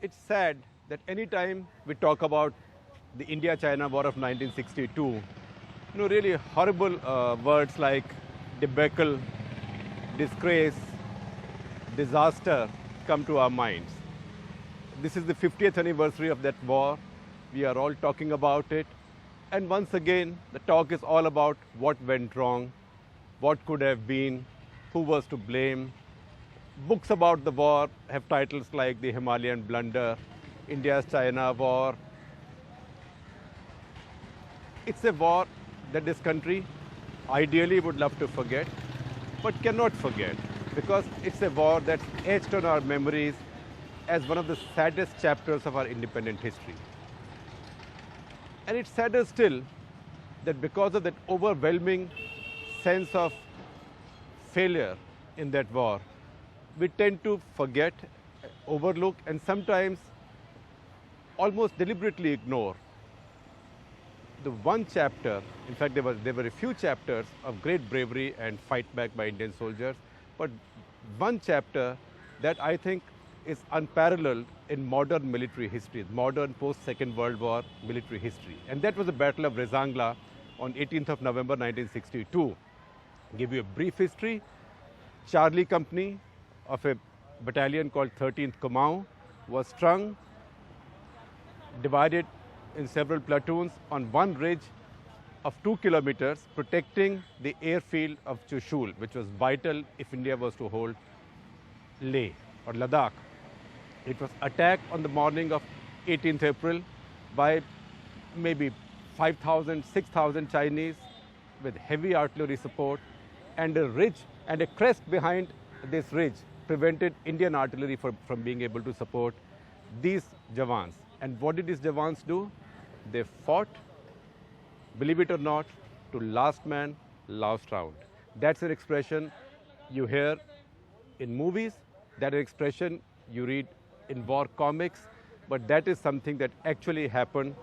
It's sad that any time we talk about the India-China War of 1962, really horrible words like debacle, disgrace, disaster come to our minds. This is the 50th anniversary of that war. We are all talking about it. And once again, the talk is all about what went wrong, what could have been, who was to blame. Books about the war have titles like The Himalayan Blunder, India's China War. It's a war that this country ideally would love to forget, but cannot forget, because it's a war that's etched on our memories as one of the saddest chapters of our independent history. And it's sadder still that because of that overwhelming sense of failure in that war, we tend to forget, overlook, and sometimes almost deliberately ignore the one chapter. In fact, there were a few chapters of great bravery and fight back by Indian soldiers, but one chapter that I think is unparalleled in modern military history, modern post-Second World War military history. And that was the Battle of Rezangla on 18th of November 1962. I'll give you a brief history. Charlie Company of a battalion called 13th Kumaon was strung, divided in several platoons on one ridge of 2 kilometers, protecting the airfield of Chushul, which was vital if India was to hold Leh or Ladakh. It was attacked on the morning of 18th April by maybe 5,000, 6,000 Chinese with heavy artillery support, and a ridge and a crest behind this ridge prevented Indian artillery from being able to support these Jawans. And what did these Jawans do? They fought, believe it or not, to last man, last round. That's an expression you hear in movies, that an expression you read in war comics, but that is something that actually happened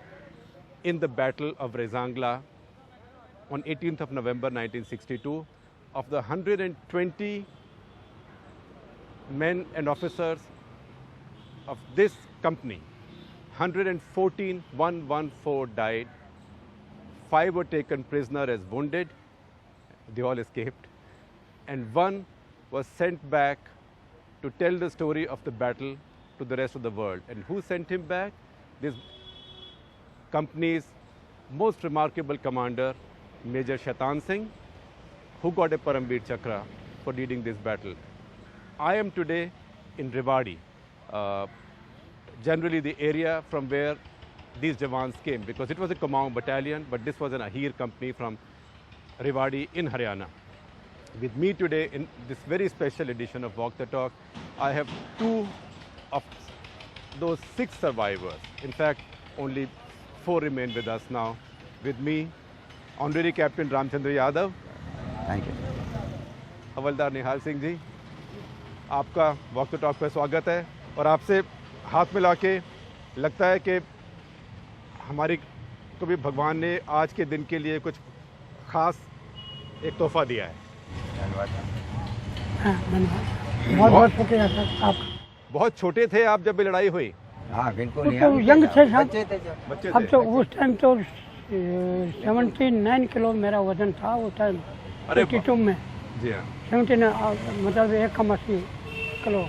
in the Battle of Rezangla on 18th of November 1962. Of the 120 men and officers of this company, 114 died, 5 were taken prisoner as wounded, they all escaped, and 1 was sent back to tell the story of the battle to the rest of the world. And who sent him back? This company's most remarkable commander, Major Shaitan Singh, who got a Paramveer Chakra for leading this battle. I am today in Rewari, generally the area from where these Jawans came, because it was a Kumaon battalion, but this was an Ahir company from Rewari in Haryana. With me today in this very special edition of Walk the Talk, I have 2 of those 6 survivors. In fact, only 4 remain with us now. With me, Honorary Captain Ramchandra Yadav. Thank you. हवलदार निहाल सिंह जी, आपका walk the talk पे स्वागत है। और आपसे हाथ मिला के लगता है कि हमारी को भी भगवान ने आज के दिन के लिए कुछ खास एक तोहफा दिया है। धन्यवाद। बहुत बहुत शुक्रिया सर आपका। बहुत छोटे थे आप जब ये लड़ाई हुई? हाँ बिल्कुल। तो यंग थे साहब, बच्चे थे जब। बच्चे अब थे। तो उस टाइम तो 79 किलो मेरा वजन था उस टाइम। अरे 82 में जी हाँ। 79 मतलब 180 किलो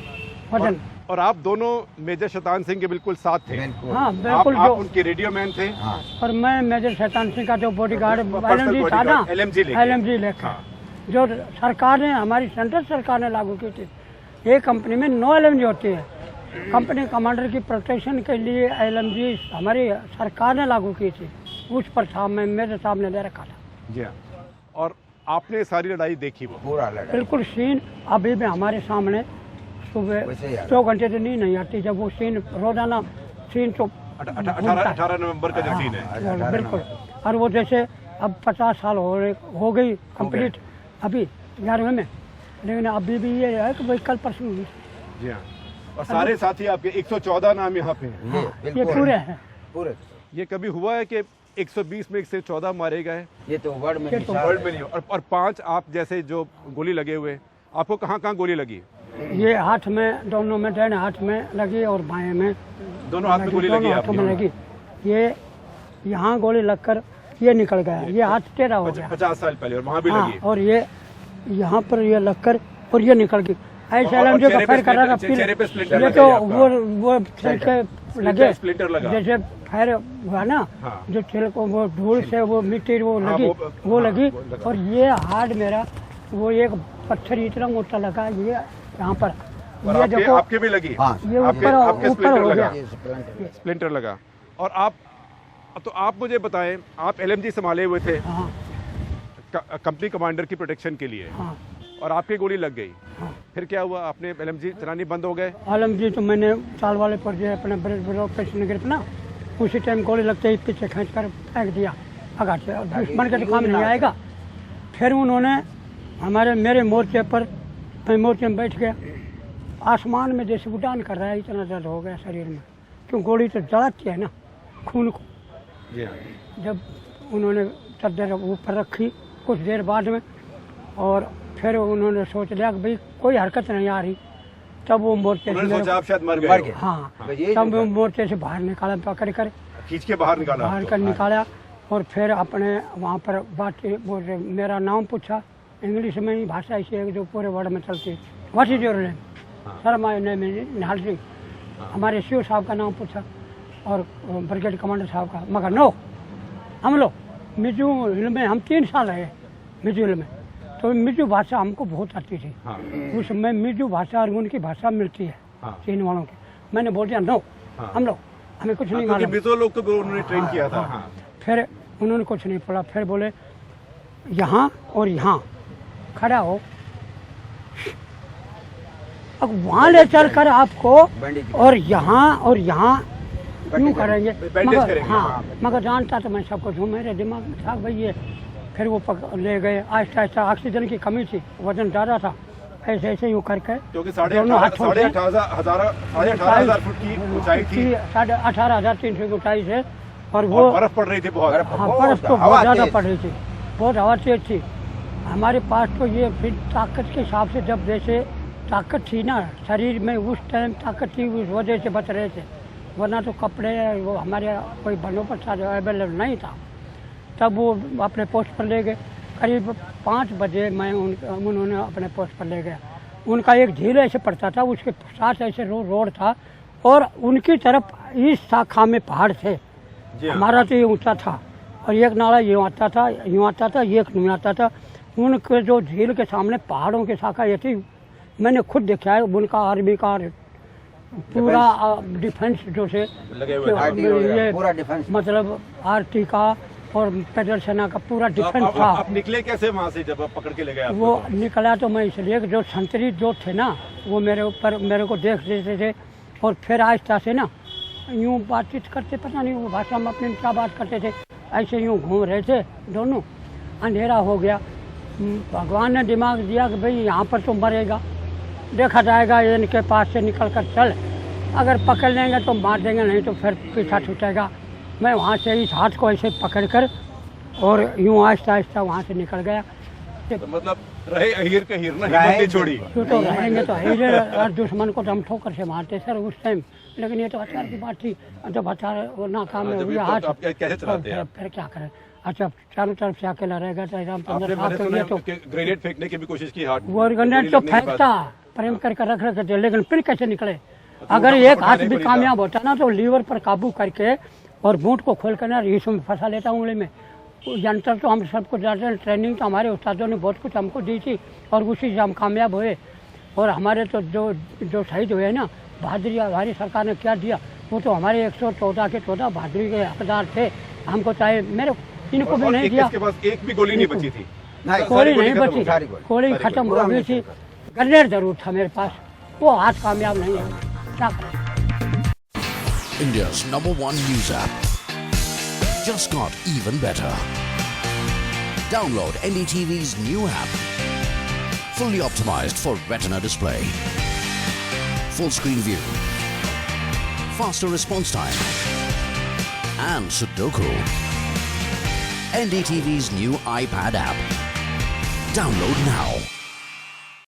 वजन। और आप दोनों मेजर शैतान सिंह के बिल्कुल साथ थे। बिल्कुल। हाँ आप बिल्कुल। जो उनके रेडियो मैन थे। हाँ। और मैं मेजर शैतान सिंह का जो बॉडीगार्ड पर्सनल LMG था ना, बॉडीगार्ड, LMG लेके। लेकर जो सरकार ने, हमारी सेंट्रल सरकार ने लागू की थी। ये कंपनी में 9 LMG होती है। कंपनी कमांडर की प्रोटेक्शन के लिए LMG हमारी सरकार ने लागू की थी। उस पर साहब में मेरे सामने ले रखा था। जी हाँ। और आपने सारी लड़ाई देखी वो? पूरा लड़ा। बिल्कुल सीन अभी भी हमारे सामने। सुबह वैसे ही 2 घंटे तो नींद नहीं आती जब वो सीन रोजाना सीन तो 18 नवंबर का जो सीन है। हाँ, बिल्कुल। और वो जैसे अब 50 साल हो गई कंप्लीट अभी 11वें में, लेकिन अभी भी ये है कि भाई कल परसों हुई। जी हाँ। और सारे साथी आपके 114 नाम यहाँ पे हैं। ये पूरे हैं। पूरे। ये कभी हुआ है कि 120 में 114 मारे गए? ये तो वर्ल्ड में ये तो निशान वर्ल्ड है। में नहीं। और 5 आप जैसे जो गोली लगे हुए, आपको कहाँ कहाँ गोली लगी? ये हाथ में, दोनों में, दाहिने हाथ में लगी और बाएं में, दोनों हाथ में गोली लगी दोनों हाथों में लगी। ये यहाँ गोली लगकर ये निकल गया, ये हाथ टेढ़ा हो गया। 50 साल पहले, और वहाँ भी हाँ, लगी। और ये यहाँ पर ये लगकर और ये निकल गई। ऐसे LMG का फायर कर रहा था, चेहरे पे स्प्लिंटर ये लगा तो आपका। वो छिल के लगे, स्प्लिंटर लगा। जैसे फायर हुआ ना, हाँ। जो छिल को वो धूल से वो मिट्टी वो हाँ, लगी, वो हाँ, लगी। वो लगा। और ये हार्ड मेरा वो एक पत्थर इतना मोटा लगा, ये यहाँ पर, और ये आपके, देखो आपके भी लगी। हाँ, ये आपके ऊपर स्प्लिंटर हो लगा। गया। स्प्लिंटर लगा। और आप, तो आप मुझे बताएं, आप LMG संभाले हुए थे हाँ कंपनी कमांडर की प्रोटेक्शन के लिए, हाँ और आपकी गोली लग गई, हाँ। फिर क्या हुआ? आपने LMG चलानी बंद हो गए? LMG तो मैंने चाल वाले पर जो है अपने ब्रिज ब्लॉक पेशन गिर ना, उसी टाइम गोली लगते ही पीछे खींच कर फेंक दिया आघात से, और दुश्मन के तो काम नहीं आएगा। फिर उन्होंने मेरे मोर्चे पर, मैं मोर्चे में बैठ गया, आसमान में जैसे उड़ान कर रहा है, इतना दर्द हो गया शरीर में, क्यों गोली तो जलाती है ना खून को। जी हाँ। जब उन्होंने चादर ऊपर रखी कुछ देर बाद में, और फिर उन्होंने सोच लिया कि भाई कोई हरकत नहीं आ रही, तब वो मोर्चे से उन्होंने सोचा आप शायद मर मर गए गए। हो। हाँ, यही तब तो वो मोर्चे से बाहर निकाला, पकड़ कर खींच के बाहर निकाला बाहर आपको। कर निकाला, और फिर अपने वहाँ पर बात बोल रहे, मेरा नाम पूछा इंग्लिश में ही भाषा ऐसी है जो पूरे वर्ल्ड में चलती है, what is your name? Sir my name is Nihal Singh. हमारे CO साहब का नाम पूछा और ब्रिगेड कमांडर साहब का, मगर नो, हम लोग मिजू हिल में, हम 3 साल रहे मिजू हिल में, तो मिजू भाषा हमको बहुत आती थी। हाँ। उस समय मिजू भाषा और उनकी भाषा मिलती है हाँ। चीन वालों की। मैंने बोल दिया नो, हम लोग, हमें कुछ नहीं क्योंकि मालूम। मिजो लोग तो उन्होंने ट्रेन किया था। हाँ। फिर उन्होंने कुछ नहीं पढ़ा, फिर बोले यहाँ और यहाँ खड़ा हो, अब वहाँ ले चल कर आपको, और यहाँ यूँ करेंगे, बैंडेज मगर करेंगे। हाँ, मगर जानता तो मैं सब कुछ हूँ, मेरे दिमाग में था भाई ये। फिर वो ले गए, आहिस्ता आहिस्ता, ऑक्सीजन की कमी थी, वजन ज़्यादा था, ऐसे ऐसे यूँ करके क्योंकि दोनों हाथों से 18,000 फुट की ऊंचाई थी, 18,300 की ऊंचाई से, और और वो बर्फ पड़ रही थी बहुत। हाँ, बर्फ तो बहुत ज़्यादा पड़ रही थी, बहुत हवा तेज थी। हमारे पास तो ये फिर ताकत के हिसाब से, जब जैसे ताकत थी ना शरीर में, उस टाइम ताकत थी, उस वजह से बच रहे थे, वरना तो कपड़े वो हमारे कोई बंदोबस्त था जो अवेलेबल नहीं था। तब वो अपने पोस्ट पर ले गए, करीब 5 बजे मैं उन्होंने अपने पोस्ट पर ले गया। उनका एक झील ऐसे पड़ता था, उसके साथ ऐसे रोड था, और उनकी तरफ इस शाखा में पहाड़ थे। हमारा तो ये ऊंचा था, और एक नाला यूँ आता था, एक यूँ आता था। उनके जो झील के सामने पहाड़ों की शाखा ये थी, मैंने खुद देखा है। उनका आर्मी का पूरा डिफेंस जो से ये पूरा डिफेंस, मतलब RT का और फेडरल सेना का पूरा डिफेंस था। आप निकले कैसे वहाँ से जब आप पकड़ के ले गए? वो निकला तो मैं इसलिए कि जो संतरी जो थे ना, वो मेरे ऊपर, मेरे को देख देते थे, और फिर आहिस्ता से ना यूँ बातचीत करते, पता नहीं वो भाषा में अपने क्या बात करते थे, ऐसे यूँ घूम रहे थे दोनों। अंधेरा हो गया, भगवान ने दिमाग दिया कि भाई यहाँ पर तो मरेगा, देखा जाएगा, इनके पास से निकल कर चल, अगर पकड़ लेंगे तो मार देंगे, नहीं तो फिर पीछा छूटेगा। मैं वहाँ से इस हाथ को ऐसे पकड़ कर और यूँ आहिस्ता आहिस्ता वहाँ से निकल गया। तो मतलब रहे अहीर के हीर ना, हिम्मत नहीं छोड़ी। तो रहेंगे तो हीरे, और दुश्मन को दम ठोकर से मारते सर उस टाइम, लेकिन ये तो हथियार की बात थी। जब हथियार नाकाम में हुआ हाथ, कैसे चलाते हैं? फिर क्या करें? अच्छा, चारों तरफ से अकेला रहेगा तो एकदम आपने मैंने सुना है कि ग्रेनेड फेंकने की भी कोशिश की, हाथ वो ग्रेनेड तो फेंकता, प्रेम करके रख रखे थे, लेकिन फिर कैसे निकले? अगर एक हाथ भी कामयाब होता ना तो लीवर पर काबू करके और बूट को खोल कर ना रीसों में फंसा लेता उंगली में। यंत्र तो हम सबको जाते हैं, ट्रेनिंग तो हमारे उस्तादों ने बहुत कुछ हमको दी थी, और उसी से हम कामयाब हुए। और हमारे तो जो शहीद हुए ना, बहादुरी हमारी सरकार ने क्या दिया, वो तो हमारे 114 के 14 बहादुरी के हकदार थे। हमको चाहे मेरे इनको भी नहीं दिया, के पास एक भी गोली नहीं बची थी, गोली नहीं बची, गोली खत्म हो गई थी। ग्रेनेड जरूर था मेरे पास, वो हाथ कामयाब नहीं है, क्या करें? India's #1 news app just got even better. Download NDTV's new app. Fully optimized for retina display. Full screen view. Faster response time. And Sudoku. NDTV's new iPad app. Download now.